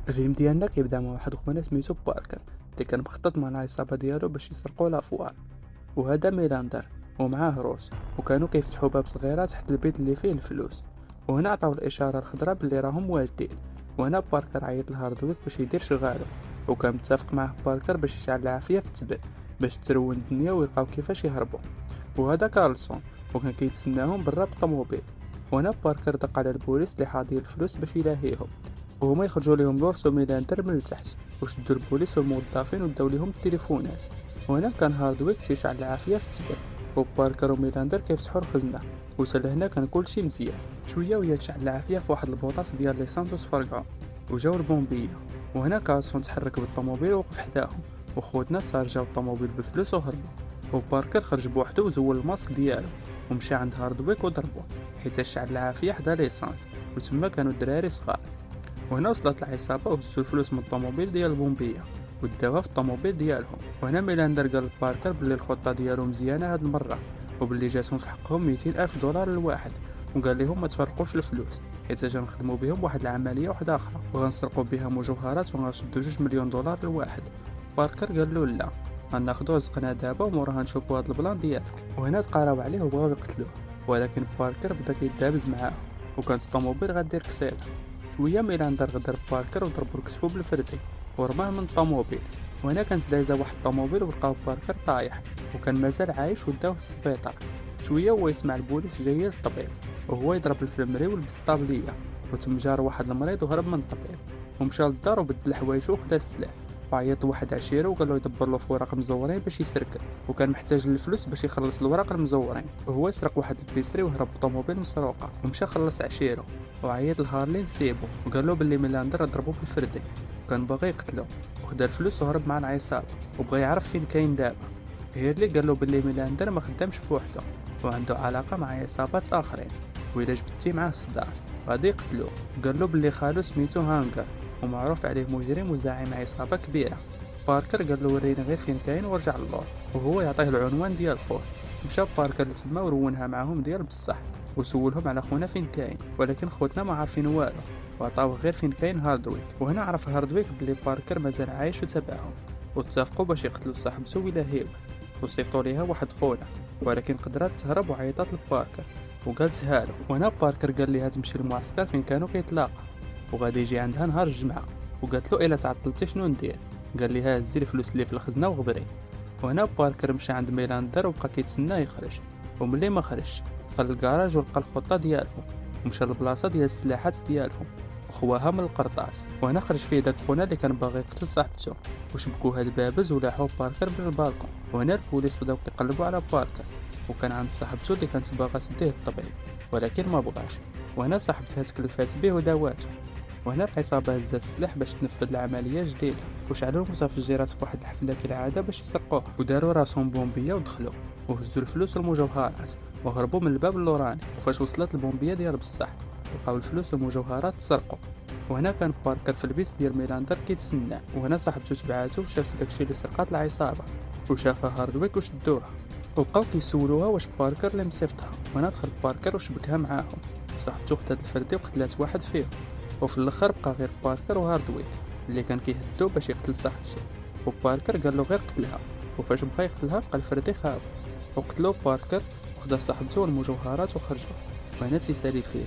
الفيلم ديالنا كيبدا مع واحد خونا سميتو باركر اللي كان مخطط مع العصابه ديالو باش يسرقوا لافوار. وهذا ميلاندر ومعاه روس، وكانوا كيفتحوا باب صغيره تحت البيت اللي فيه الفلوس. وهنا عطاو الاشاره الخضراء باللي راهم واجدين. وهنا باركر عيط لهاردويك باش يدير شغالو، وكان متفق معاه باركر باش يشعل العافيه في التبع باش ترون الدنيا ويلقاو كيفاش يهربوا. وهذا كارلسون وكان كيتسناهم برا بالطوموبيل. وهنا باركر دق على البوليس اللي حاضر الفلوس باش يلاهيهم، وهما يخرجوا لهم لورس وميلاندر من التحت، وشدوا البوليس والموظفين وداو لهم التليفونات. وهنا كان هاردويك تيشعل العافيه في التبع، وباركر وميلاندر كيفتحوا الخزنه. وحتى لهنا كان كلشي مزيان. شويه وهي تشعل العافيه في واحد البوطاس ديال ليسانس وتفرقعوا وجاو البومبيه. وهنا كارلسون تحرك بالطوموبيل ووقف حداهم، وخوتنا صار جاو الطوموبيل بالفلوس وهربوا. وباركر خرج بوحدو وزول الماسك ديالو ومشى عند هاردويك وضربوه حيت شعل العافيه حدا ليسانس، وتما كانوا الدراري صغار. وهنا وصلت العصابه وهزوا الفلوس من الطوموبيل ديال البومبيه وداوها في الطوموبيل ديالهم. وهنا ميلاندر قال لباركر بلي الخطه ديالو مزيانه هاد المره، وباللي جاتهم في حقهم 200 ألف دولار للواحد. وقال لهم ما تفرقوش الفلوس حيت جا نخدموا بهم واحد العمليه واحده اخرى وغنسرقوا بها مجوهرات وغنشدوا 2 مليون دولار للواحد. باركر قال له لا، غناخدو رزقنا دابا وموراها نشوفوا هاد البلان ديالك. وهنا تقراو عليه وبغاو يقتلوه، ولكن باركر بدا كيدابز معاهم وكانت الطوموبيل غدير كسيده. شويه ميلاندر غدر باركر وضربو الكتفو بالفردي ورماه من الطوموبيل. وهنا كانت دايزه واحد الطوموبيل ولقاو باركر طايح وكان مازال عايش وداوه للسبيطار. شويه هو يسمع البوليس جاي للطبيب وهو يضرب الفلمري ولبس الطابليه، وتم جار واحد المريض وهرب من الطبيب ومشى للدار وبدل حوايجو وخدا السلاح وعيط لواحد عشيره وقال له يدبر له في ورق مزورين باش يسرق، وكان محتاج للفلوس باش يخلص الورق المزورين. وهو سرق واحد البيسري وهرب بطوموبيل مسروقه ومشى خلص عشيره. وعيط لهارلين سيبو وقال له باللي ميلاندر ضربو بالفردي وكان باغي يقتلو، وخدا الفلوس وهرب مع العصابه وبغى يعرف فين كاين دابا. هيرلي قال له باللي ميلاندر ما خدامش بوحده وعنده علاقه مع عصابات اخرين، وإلا جبتي معاه الصداع غادي يقتلوه. قال له باللي خالو سميتو هانكر ومعروف عليه مجرم وزعيم عصابه كبيره. باركر قال له وريني غير فين كاين ورجع للور، وهو يعطيه العنوان ديال خوه. مشى باركر لتما ورونها معاهم ديال بصح وسولهم على خونا فين كاين، ولكن خوتنا ما عارفين والو وعطاوه غير فين كاين هاردويك. وهنا عرف هاردويك بلي باركر مازال عايش وتبعهم، واتفقوا باش يقتلوا صاحبته ويلاهيوه وصيفطوا ليها واحد خونا، ولكن قدرت تهرب وعيطات لباركر وقالتها له. وهنا باركر قال ليها تمشي للمعسكر فين كانوا كيتلاقى وغادي يجي عندها نهار الجمعه، وقالت له الا تعطلتي شنو ندير؟ قال ليها هزي الفلوس اللي في الخزنه وغبري. وهنا باركر مشى عند ميلاندر وبقى كيتسناه يخرج، وملي ما خرجش دخل الكراج ولقى الخطه ديالهم ومشى للبلاصه ديال السلاحات ديالهم وخواها من القرطاس. وهنا خرج فيه داك خونا اللي كان باغي يقتل صاحبته وشبكوها البابز ولاحوا باركر من البالكون. وهنا البوليس بداو كيقلبوا على باركر وكان عند صاحبته اللي كانت باغا تديه الطبيب ولكن ما بغاش. وهنا صاحبتها تكلفات به وداواته. وهنا العصابه هزات السلاح باش تنفذ العمليه جديده وشعلوا المتفجرات في واحد الحفله كالعاده باش يسرقوها، وداروا راسهم بومبيه ودخلوا وهزوا الفلوس والمجوهرات وهربوا من الباب اللوراني. وفاش وصلت البومبيه ديال بصح لقاو الفلوس والمجوهرات تسرقوا. وهنا كان باركر في البيت ديال ميلاندر كيتسناه. وهنا صاحبته تبعاتو وشافت داكشي اللي سرقات العصابه وشافها هاردويك وشدوها وبقاو كيسولوها واش باركر اللي مصيفطها. وهنا دخل باركر وشبكها معاهم، صاحبته خدات الفردي وقتلات واحد فيهم، وفي الاخر بقى غير باركر وهاردويك اللي كان كيهدو باش يقتل صاحبته. وباركر قال له غير قتلها، وفاش بغى يقتلها بقى الفردي خاوي وقتلو باركر وخدا صاحبته والمجوهرات وخرجوا. وهنا تيسالي الفيلم.